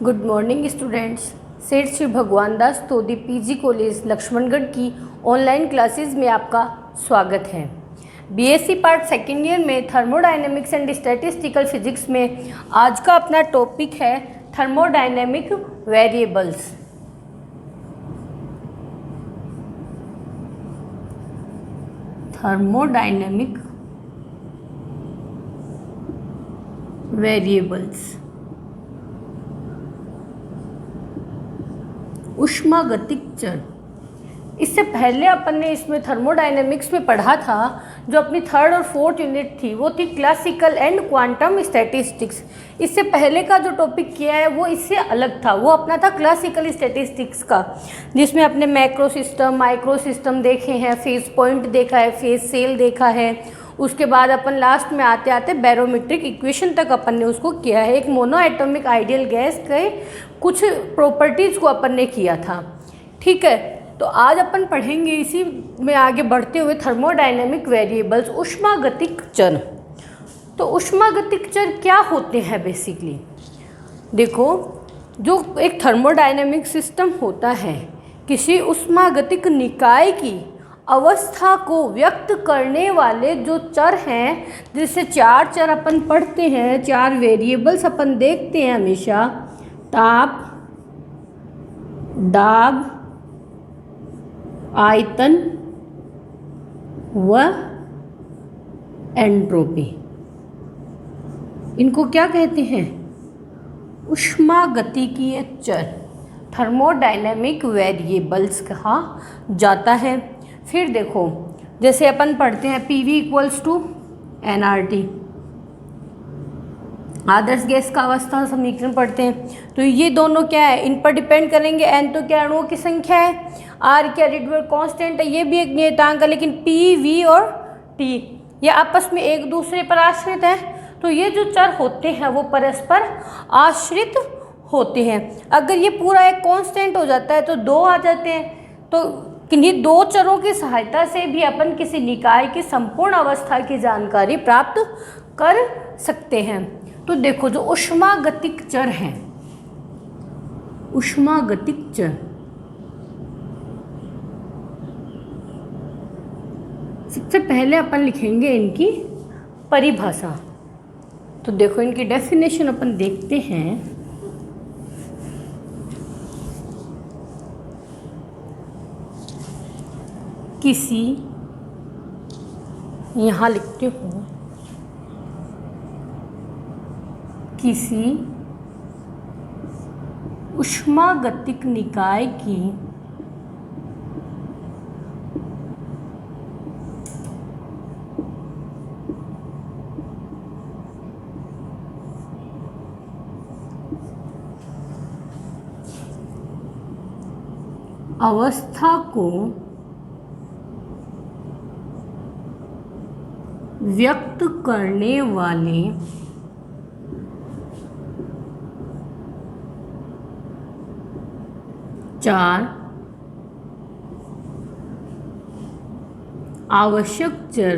Good morning students. सेठ श्री भगवान दास तोदी PG college Laxmangarh की ऑनलाइन क्लासेस में आपका स्वागत है। बीएससी पार्ट सेकेंड ईयर में थर्मोडायनेमिक्स एंड स्टैटिस्टिकल फिजिक्स में आज का अपना टॉपिक है थर्मोडायनेमिक वेरिएबल्स। थर्मोडायनेमिक वेरिएबल्स, ऊष्मागतिक चर। इससे पहले अपन ने इसमें थर्मोडायनेमिक्स में पढ़ा था, जो अपनी थर्ड और फोर्थ यूनिट थी वो थी क्लासिकल एंड क्वांटम स्टैटिस्टिक्स। इससे पहले का जो टॉपिक किया है वो इससे अलग था, वो अपना था क्लासिकल स्टैटिस्टिक्स का, जिसमें अपने मैक्रो सिस्टम, माइक्रो सिस्टम देखे हैं, फेज पॉइंट देखा है, फेज सेल देखा है। उसके बाद अपन लास्ट में आते आते बैरोमेट्रिक इक्वेशन तक अपन ने उसको किया है। एक मोनो एटॉमिक आइडियल गैस के कुछ प्रॉपर्टीज़ को अपन ने किया था। ठीक है, तो आज अपन पढ़ेंगे इसी में आगे बढ़ते हुए थर्मोडायनेमिक वेरिएबल्स, ऊष्मागतिक चर। तो ऊष्मागतिक चर क्या होते हैं बेसिकली? देखो, जो एक थर्मोडायनेमिक सिस्टम होता है, किसी ऊष्मागतिक निकाय की अवस्था को व्यक्त करने वाले जो चर हैं, जिससे चार चर अपन पढ़ते हैं, चार वेरिएबल्स अपन देखते हैं हमेशा: ताप, दाब, आयतन व एंट्रोपी। इनको क्या कहते हैं? ऊष्मागतिकीय चर, थर्मोडायनेमिक वेरिएबल्स कहा जाता है। फिर देखो, जैसे अपन पढ़ते हैं PV इक्वल्स टू nRT, आदर्श गैस का अवस्था समीकरण पढ़ते हैं, तो ये दोनों क्या है, इन पर डिपेंड करेंगे। n तो क्या अणुओं की संख्या है, r क्या रिडुअल कांस्टेंट है, ये भी एक नियतांक है। लेकिन P, V और T ये आपस में एक दूसरे पर आश्रित है, तो ये जो चर होते हैं वो परस्पर आश्रित होते हैं। अगर ये पूरा एक कांस्टेंट हो जाता है तो दो आ जाते हैं। तो किन्हीं दो चरों की सहायता से भी अपन किसी निकाय की संपूर्ण अवस्था की जानकारी प्राप्त कर सकते हैं। तो देखो, जो ऊष्मागतिक चर हैं, ऊष्मागतिक चर, सबसे पहले अपन लिखेंगे इनकी परिभाषा। तो देखो, इनकी डेफिनेशन अपन देखते हैं। किसी, यहाँ लिखते हो, किसी ऊष्मागतिक निकाय की अवस्था को व्यक्त करने वाले चार आवश्यक चर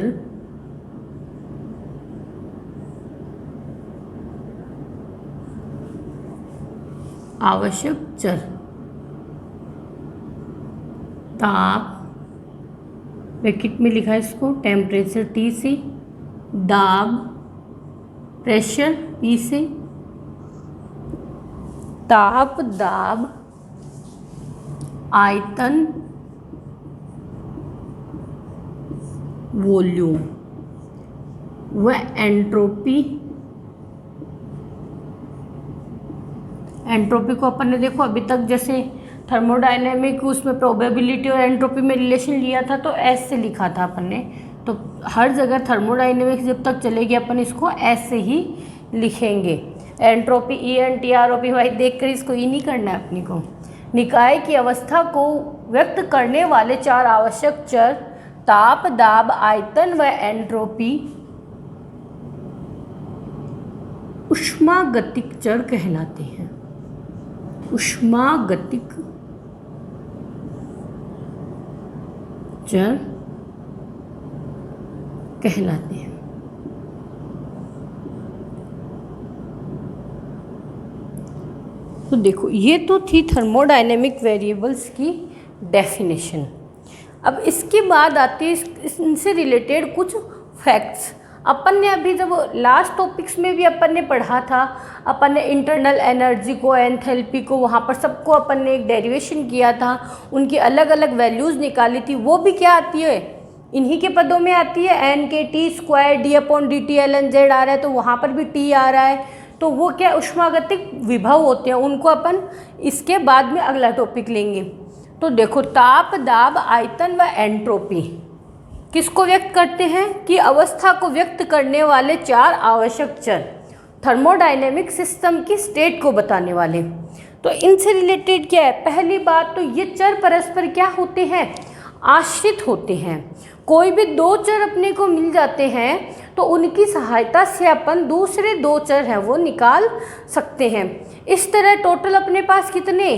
ताप, ब्रैकेट में लिखा है इसको, टेम्परेचर T से, दाब, प्रेशर P से, ताप, दाब, आयतन, वॉल्यूम व एंट्रोपी। एंट्रोपी को अपन ने देखो अभी तक जैसे थर्मोडायनेमिक उसमें प्रोबेबिलिटी और एंट्रोपी में रिलेशन लिया था तो एस से लिखा था अपन ने। तो हर जगह थर्मोडायनेमिक्स जब तक चलेगी अपन इसको एस से ही लिखेंगे। एंट्रोपी ENTROPY देख कर इसको ई नहीं करना है अपनी को। निकाय की अवस्था को व्यक्त करने वाले चार आवश्यक चर ताप, दाब, आयतन व एंट्रोपी ऊष्मागतिक चर कहलाते हैं। ऊष्मागतिक चर कहलाते हैं। तो देखो ये तो थी थर्मोडायनेमिक वेरिएबल्स की डेफिनेशन। अब इसके बाद आती है इनसे रिलेटेड कुछ फैक्ट्स। अपन ने अभी जब लास्ट टॉपिक्स में भी अपन ने पढ़ा था, अपन ने इंटरनल एनर्जी को, एंथैल्पी को, वहाँ पर सबको अपन ने एक डेरिवेशन किया था, उनकी अलग अलग वैल्यूज़ निकाली थी। वो भी क्या आती है, इन्हीं के पदों में आती है। N k t square d upon d t l n z आ रहा है, तो वहाँ पर भी टी आ रहा है। तो वो क्या उष्मागतिक विभव होते हैं, उनको अपन इसके बाद में अगला टॉपिक लेंगे। तो देखो ताप, दाब, आयतन व एंट्रोपी किसको व्यक्त करते हैं कि अवस्था को व्यक्त करने वाले चार आवश्यक चर, थर्मोडायनेमिक सिस्टम की स्टेट को बताने वाले। तो इनसे रिलेटेड क्या है, पहली बात तो ये चर परस्पर क्या होते हैं, आश्रित होते हैं। कोई भी दो चर अपने को मिल जाते हैं तो उनकी सहायता से अपन दूसरे दो चर हैं वो निकाल सकते हैं। इस तरह टोटल अपने पास कितने,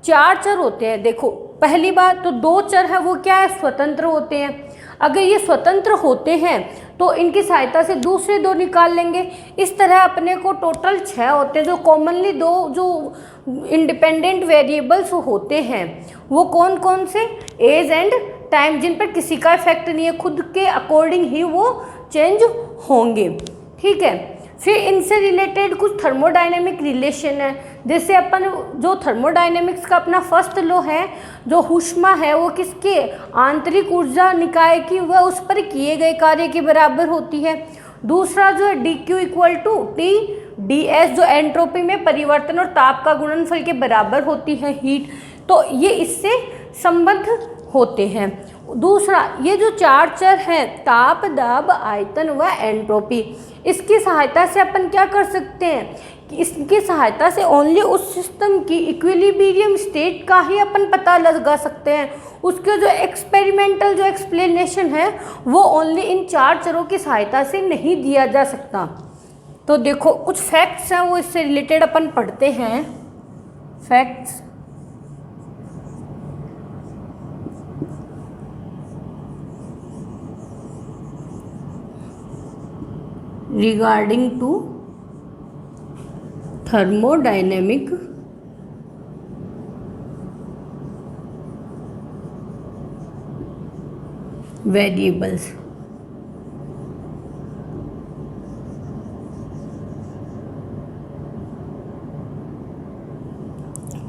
चार चर होते हैं। देखो पहली बात तो दो चर है वो क्या है, स्वतंत्र होते हैं। अगर ये स्वतंत्र होते हैं तो इनकी सहायता से दूसरे दो निकाल लेंगे। इस तरह अपने को टोटल 6 होते हैं। जो कॉमनली दो जो इंडिपेंडेंट वेरिएबल्स होते हैं वो कौन कौन से, एज एंड टाइम, जिन पर किसी का इफेक्ट नहीं है, खुद के अकॉर्डिंग ही वो चेंज होंगे। ठीक है, फिर इनसे रिलेटेड कुछ थर्मोडायनेमिक रिलेशन है। जैसे अपन जो थर्मोडायनेमिक्स का अपना फर्स्ट लॉ है, जो ऊष्मा है वो किसके, आंतरिक ऊर्जा निकाय की, वह उस पर किए गए कार्य के बराबर होती है। दूसरा जो है D Q equal to T D S, जो एंट्रोपी में परिवर्तन और ताप का गुणनफल के बराबर होती है हीट। तो ये इससे संबद्ध होते हैं। दूसरा ये जो चार चर हैं, ताप, दाब, आयतन व एंट्रोपी, इसकी सहायता से अपन क्या कर सकते हैं कि इसकी सहायता से ओनली उस सिस्टम की इक्विलिब्रियम स्टेट का ही अपन पता लगा सकते हैं। उसके जो एक्सपेरिमेंटल जो एक्सप्लेनेशन है वो ओनली इन चार चरों की सहायता से नहीं दिया जा सकता। तो देखो कुछ फैक्ट्स हैं वो इससे रिलेटेड अपन पढ़ते हैं। Facts, regarding to thermodynamic variables।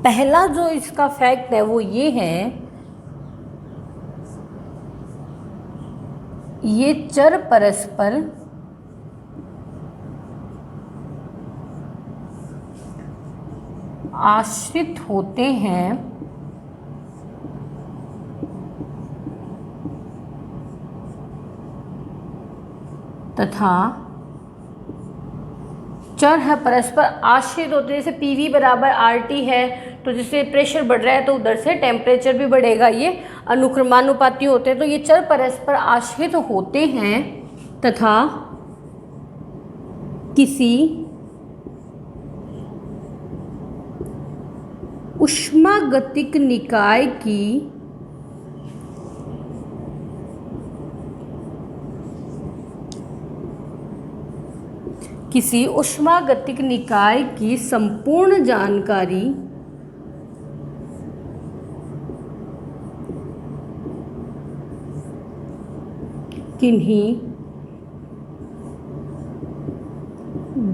पहला जो इसका फैक्ट है वो ये है, ये चर परस्पर आश्रित होते हैं तथा चर है परस्पर आश्रित होते हैं। जैसे PV बराबर RT है, तो जैसे प्रेशर बढ़ रहा है तो उधर से टेम्परेचर भी बढ़ेगा, ये अनुक्रमानुपाती होते हैं। तो ये चर परस्पर आश्रित होते हैं तथा किसी उष्मागतिक निकाय की संपूर्ण जानकारी किन्हीं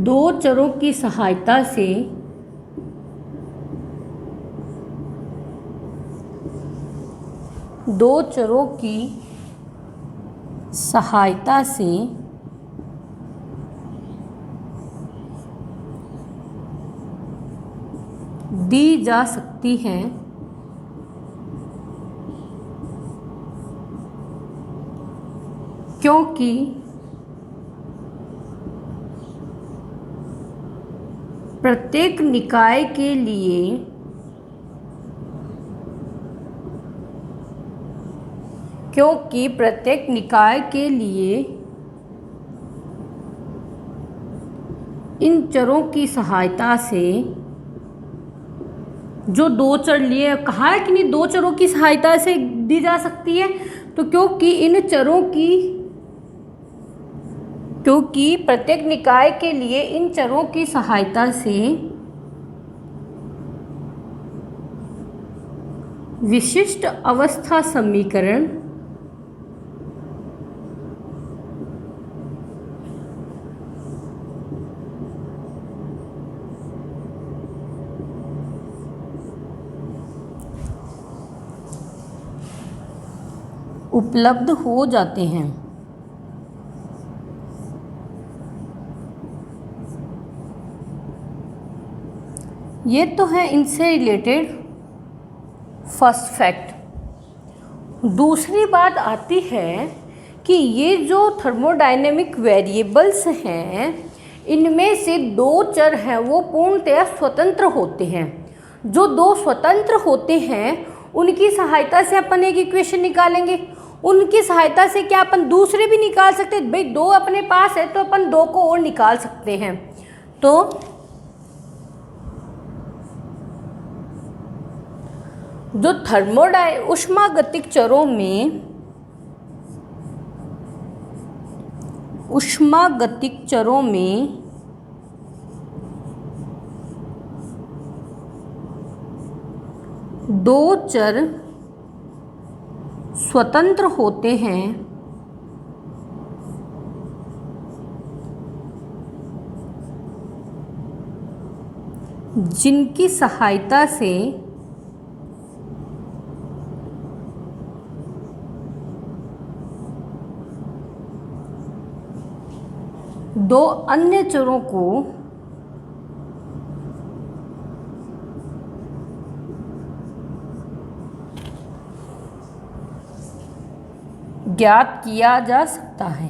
दो चरों की सहायता से दी जा सकती हैं, क्योंकि प्रत्येक निकाय के लिए इन चरों की सहायता से, जो दो चर लिए कहा है कि नहीं, दो चरों की सहायता से दी जा सकती है। तो क्योंकि प्रत्येक निकाय के लिए इन चरों की सहायता से विशिष्ट अवस्था समीकरण उपलब्ध हो जाते हैं। ये तो है इनसे रिलेटेड फर्स्ट फैक्ट। दूसरी बात आती है कि ये जो थर्मोडायनेमिक वेरिएबल्स हैं, इनमें से दो चर हैं वो पूर्णतया स्वतंत्र होते हैं। जो दो स्वतंत्र होते हैं उनकी सहायता से अपन एक इक्वेशन निकालेंगे। उनकी सहायता से क्या अपन दूसरे भी निकाल सकते हैं? भाई दो अपने पास है तो अपन दो को और निकाल सकते हैं। तो जो ऊष्मागतिक चरों में दो चर स्वतंत्र होते हैं, जिनकी सहायता से दो अन्य चरों को ज्ञात किया जा सकता है।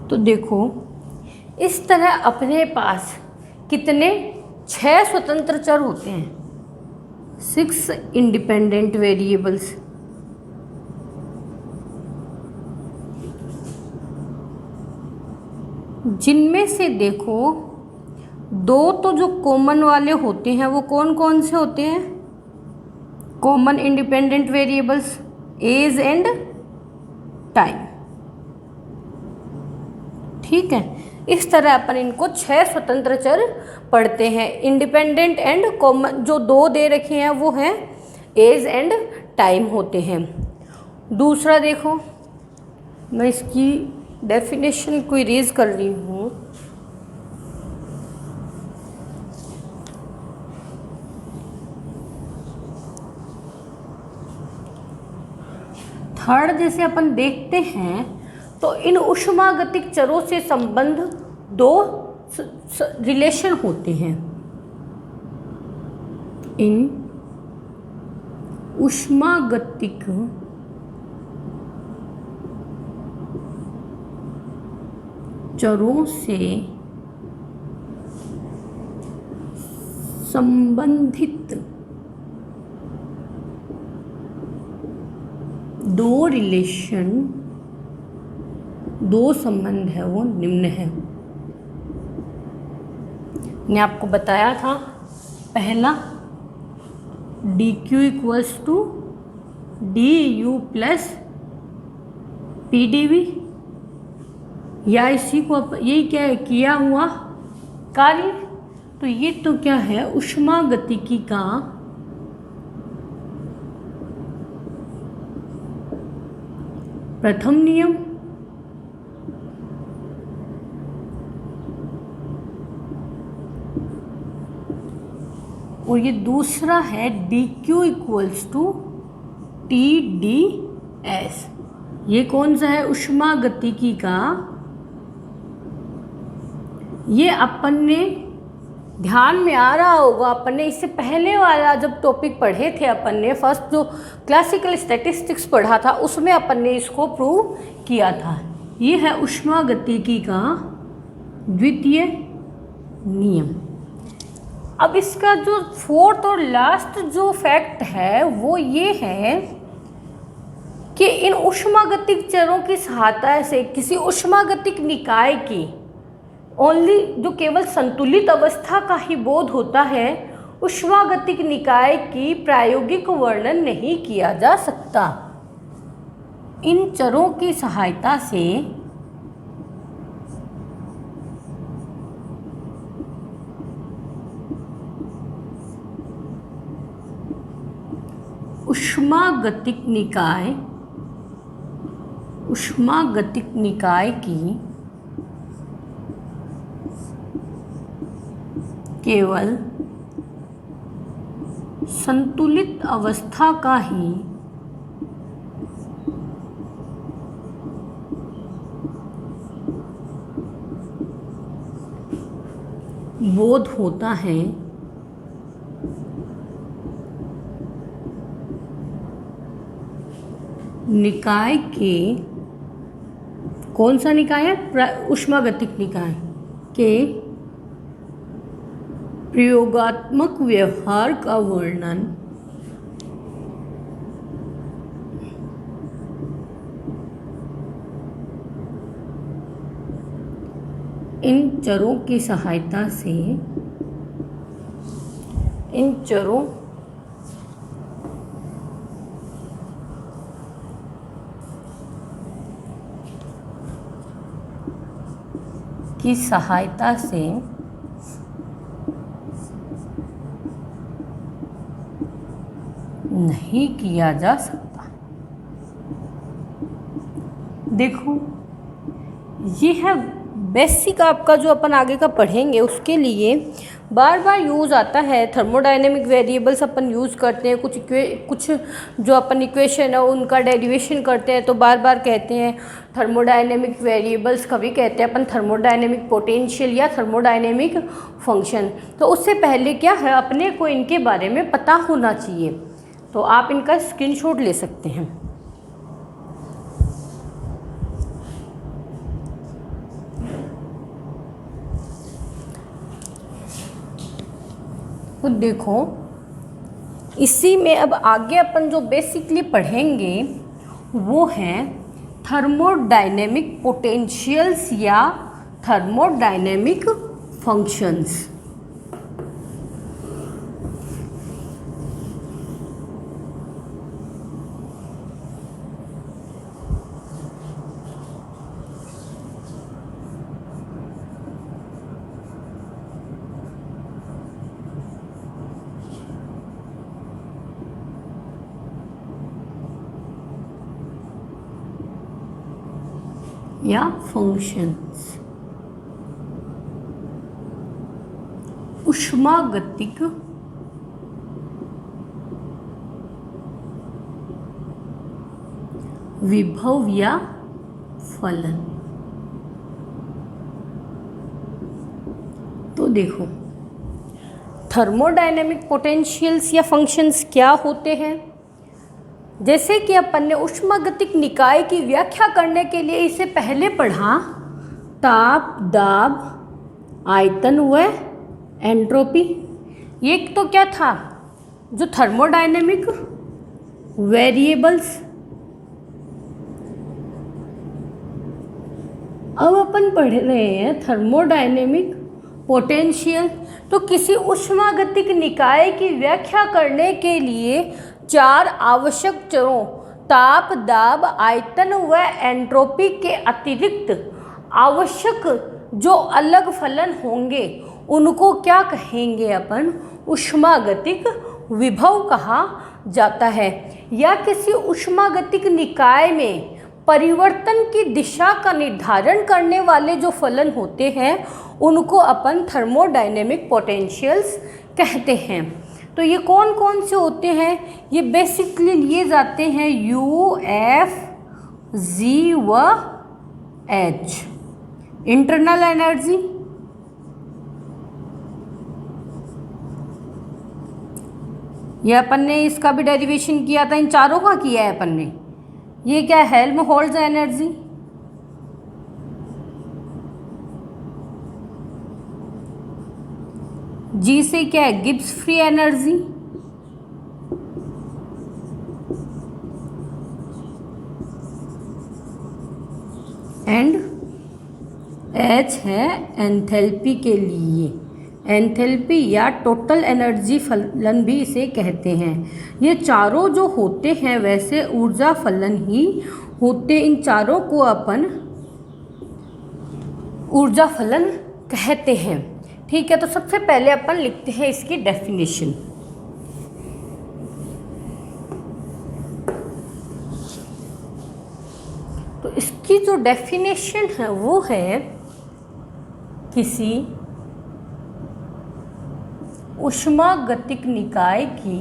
तो देखो इस तरह अपने पास कितने 6 स्वतंत्र चर होते हैं, 6 इंडिपेंडेंट वेरिएबल्स। जिनमें से देखो दो तो जो कॉमन वाले होते हैं वो कौन कौन से होते हैं? Common independent variables age and time. ठीक है, इस तरह अपन इनको 6 स्वतंत्र चर पढ़ते हैं। इंडिपेंडेंट एंड कॉमन जो दो दे रखे हैं वो हैं एज एंड टाइम होते हैं। दूसरा देखो, मैं इसकी डेफिनेशन को इरेज कर रही हूँ। थर्ड जैसे अपन देखते हैं तो इन ऊष्मागतिक चरों से संबंध दो रिलेशन होते हैं। इन ऊष्मागतिक चरों से संबंधित दो संबंध है वो निम्न है। मैंने आपको बताया था पहला dq equals to du plus pdv, या इसी को यही क्या है किया हुआ कार्य। तो ये तो क्या है ऊष्मागतिकी का प्रथम नियम। और ये दूसरा है dq इक्वल्स टू TdS। ये कौन सा है ऊष्मागतिकी का, ये अपन ने ध्यान में आ रहा होगा, अपन ने इससे पहले वाला जब टॉपिक पढ़े थे अपन ने फर्स्ट जो क्लासिकल स्टैटिस्टिक्स पढ़ा था उसमें अपन ने इसको प्रूव किया था। ये है ऊष्मागतिकी का द्वितीय नियम। अब इसका जो फोर्थ और लास्ट जो फैक्ट है वो ये है कि इन ऊष्मागतिक चरों की सहायता से किसी ऊष्मागतिक निकाय की ओनली जो केवल संतुलित अवस्था का ही बोध होता है, ऊष्मागतिक निकाय की प्रायोगिक वर्णन नहीं किया जा सकता। इन चरों की सहायता से ऊष्मागतिक निकाय की केवल संतुलित अवस्था का ही बोध होता है। निकाय के कौन सा निकाय है? ऊष्मागतिक निकाय के प्रयोगात्मक व्यवहार का वर्णन इन चरों की सहायता से इन चरों की सहायता से नहीं किया जा सकता। देखो, ये है बेसिक आपका जो अपन आगे का पढ़ेंगे उसके लिए बार बार यूज़ आता है। थर्मोडायनेमिक वेरिएबल्स अपन यूज़ करते हैं, कुछ जो अपन इक्वेशन है उनका डेरिवेशन करते हैं तो बार बार कहते हैं थर्मोडायनेमिक वेरिएबल्स। कभी कहते हैं अपन थर्मोडायनेमिक पोटेंशियल या थर्मोडायनेमिक फंक्शन। तो उससे पहले क्या है, अपने को इनके बारे में पता होना चाहिए। तो आप इनका स्क्रीनशॉट ले सकते हैं। तो देखो, इसी में अब आगे अपन जो बेसिकली पढ़ेंगे वो है थर्मोडायनेमिक पोटेंशियल्स या थर्मोडायनेमिक फंक्शंस। या फंक्शंस। ऊष्मागतिक विभव या फलन। तो देखो, थर्मोडायनेमिक पोटेंशियल्स या फंक्शंस क्या होते हैं। जैसे कि अपन ने ऊष्मागतिक निकाय की व्याख्या करने के लिए इसे पहले पढ़ा, ताप, दाब, आयतन व एंट्रोपी। ये तो क्या था, जो थर्मोडायनेमिक वेरिएबल्स। अब अपन पढ़ रहे हैं थर्मोडायनेमिक पोटेंशियल। तो किसी ऊष्मागतिक निकाय की व्याख्या करने के लिए 4 आवश्यक चरों ताप, दाब, आयतन व एंट्रोपी के अतिरिक्त आवश्यक जो अलग फलन होंगे उनको क्या कहेंगे अपन? ऊष्मागतिक विभव कहा जाता है। या किसी ऊष्मागतिक निकाय में परिवर्तन की दिशा का निर्धारण करने वाले जो फलन होते हैं उनको अपन थर्मोडायनेमिक पोटेंशियल्स कहते हैं। तो ये कौन कौन से होते हैं? ये बेसिकली लिए जाते हैं U, F, G व H। इंटरनल एनर्जी, ये अपन ने इसका भी डेरिवेशन किया था, इन चारों का किया है अपन ने। ये क्या है? Helmholtz energy. जी से क्या है? Gibbs free energy. And H है एंथैल्पी के लिए। एंथैल्पी या टोटल एनर्जी फलन भी इसे कहते हैं। ये चारों जो होते हैं वैसे ऊर्जा फलन ही होते, इन चारों को अपन ऊर्जा फलन कहते हैं। ठीक है, तो सबसे पहले अपन लिखते हैं इसकी डेफिनेशन। तो इसकी जो डेफिनेशन है वो है किसी ऊष्मागतिक निकाय की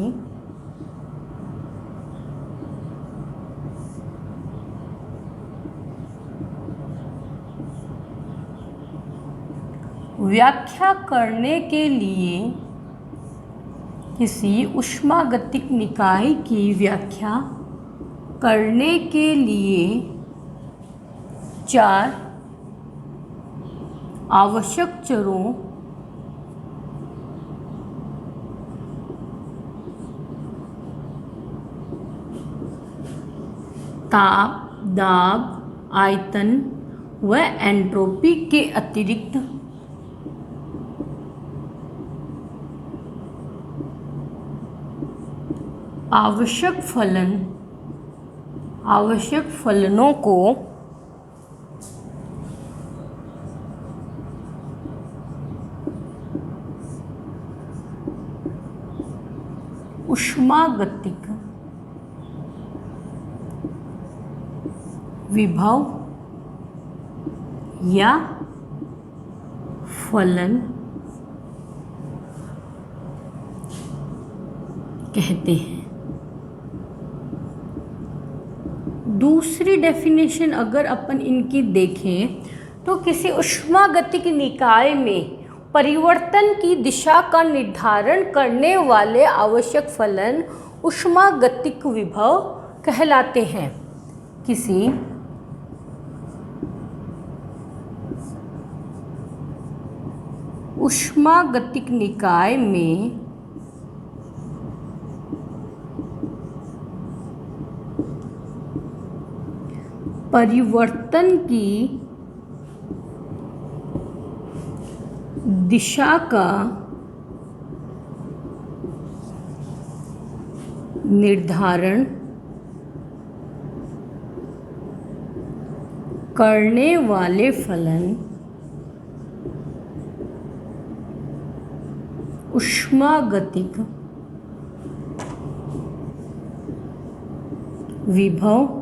व्याख्या करने के लिए, किसी ऊष्मागतिक निकाय की व्याख्या करने के लिए 4 आवश्यक चरों ताप, दाब, आयतन व एंट्रोपी के अतिरिक्त आवश्यक फलनों को ऊष्मागतिक विभव या फलन कहते हैं। दूसरी डेफिनेशन अगर अपन इनकी देखें तो किसी ऊष्मागतिक निकाय में परिवर्तन की दिशा का निर्धारण करने वाले आवश्यक फलन ऊष्मागतिक विभव कहलाते हैं। किसी ऊष्मागतिक निकाय में परिवर्तन की दिशा का निर्धारण करने वाले फलन ऊष्मागतिक विभव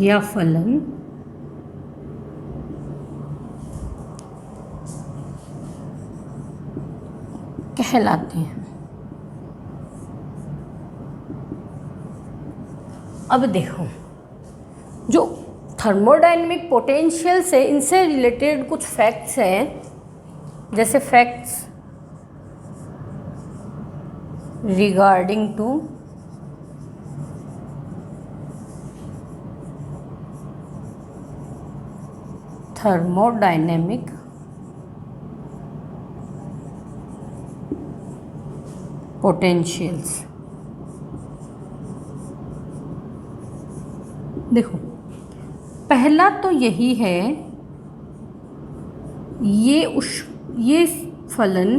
या फलन कहलाते हैं। अब देखो, जो थर्मोडायनेमिक पोटेंशियल से इनसे रिलेटेड कुछ फैक्ट्स हैं, जैसे facts regarding to thermodynamic potentials. देखो, पहला तो यही है, ये फलन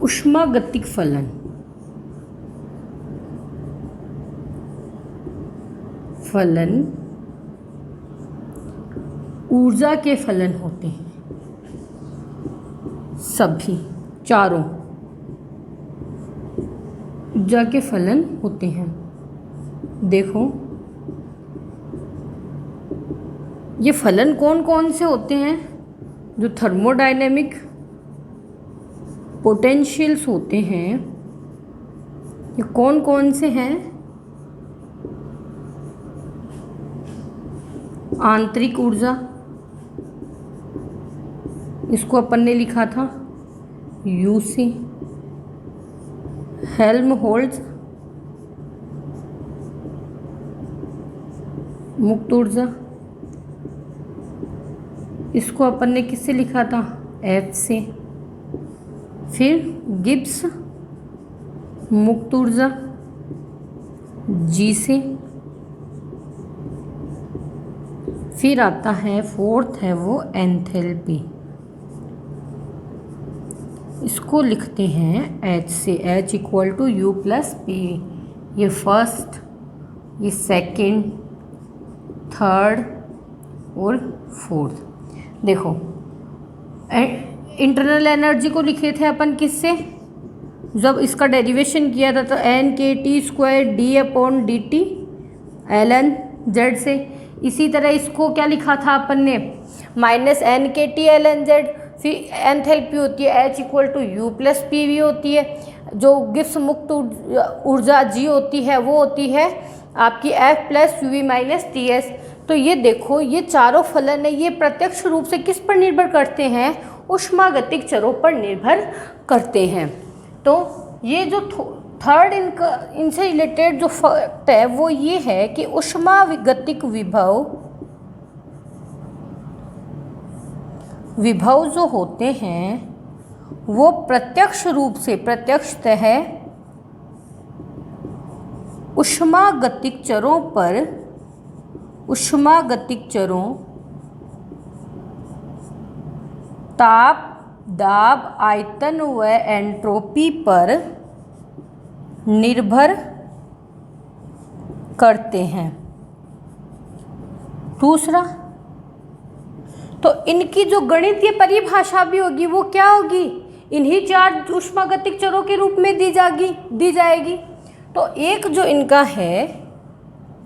ऊष्मागतिक फलन ऊर्जा के फलन होते हैं। सभी चारों ऊर्जा के फलन होते हैं। देखो, ये फलन कौन कौन से होते हैं? जो थर्मोडायनेमिक पोटेंशियल्स होते हैं, ये कौन कौन से हैं? आंतरिक ऊर्जा, इसको अपन ने लिखा था यूसी। हेल्महोल्ट्ज़ मुक्त ऊर्जा, इसको अपन ने किससे लिखा था? एफ से। फिर गिब्स मुक्त ऊर्जा जी से। फिर आता है फोर्थ है वो एंथैल्पी, इसको लिखते हैं एच से। H equal to U plus P, ये फर्स्ट ये सेकंड, थर्ड और फोर्थ। देखो इंटरनल एनर्जी को लिखे थे अपन किससे, जब इसका डेरिवेशन किया था तो NKT² D/dt ln z से। इसी तरह इसको क्या लिखा था अपन ने, -NKT ln z। फिर एंथैल्पी होती है H = U+PV होती है। जो गिब्स मुक्त ऊर्जा G होती है वो होती है आपकी F+UV - TS। तो ये देखो ये चारों फलन है, ये प्रत्यक्ष रूप से किस पर निर्भर करते हैं, ऊष्मागतिक चरों पर निर्भर करते हैं। तो ये जो थर्ड इनसे रिलेटेड जो फैक्ट है वो ये है कि ऊष्मागतिक विभव जो होते हैं वो प्रत्यक्षतः ऊष्मागतिक चरों ताप, दाब, आयतन व एंट्रोपी पर निर्भर करते हैं। दूसरा, तो इनकी जो गणितीय परिभाषा भी होगी वो क्या होगी, इन्हीं चार ऊष्मागतिक चरों के रूप में दी जाएगी। तो एक जो इनका है,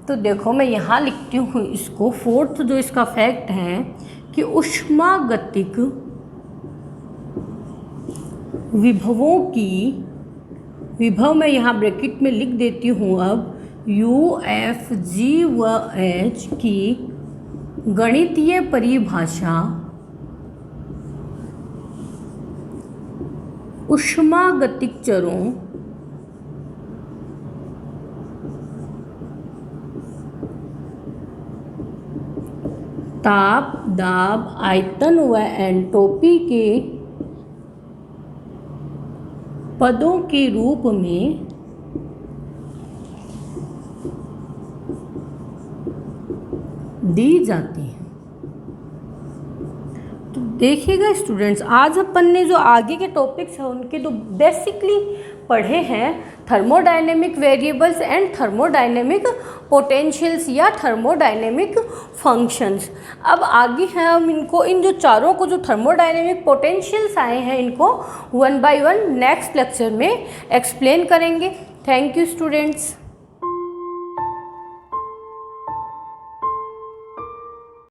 तो देखो मैं यहाँ लिखती हूँ इसको, फोर्थ जो इसका फैक्ट है कि ऊष्मागतिक विभव मैं यहाँ ब्रैकेट में लिख देती हूँ अब, U, F, G व H की गणितीय परिभाषा ऊष्मागतिक चरों ताप, दाब, आयतन व एंट्रोपी के पदों के रूप में दी जाती है। तो देखिएगा स्टूडेंट्स, आज अपन ने जो आगे के टॉपिक्स हैं उनके तो बेसिकली पढ़े हैं thermodynamic variables and thermodynamic potentials या थर्मोडायनेमिक फंक्शंस। अब आगे हैं हम इनको, इन जो चारों को जो थर्मोडायनेमिक पोटेंशियल्स आए हैं इनको 1 by 1 नेक्स्ट लेक्चर में एक्सप्लेन करेंगे। Thank you students.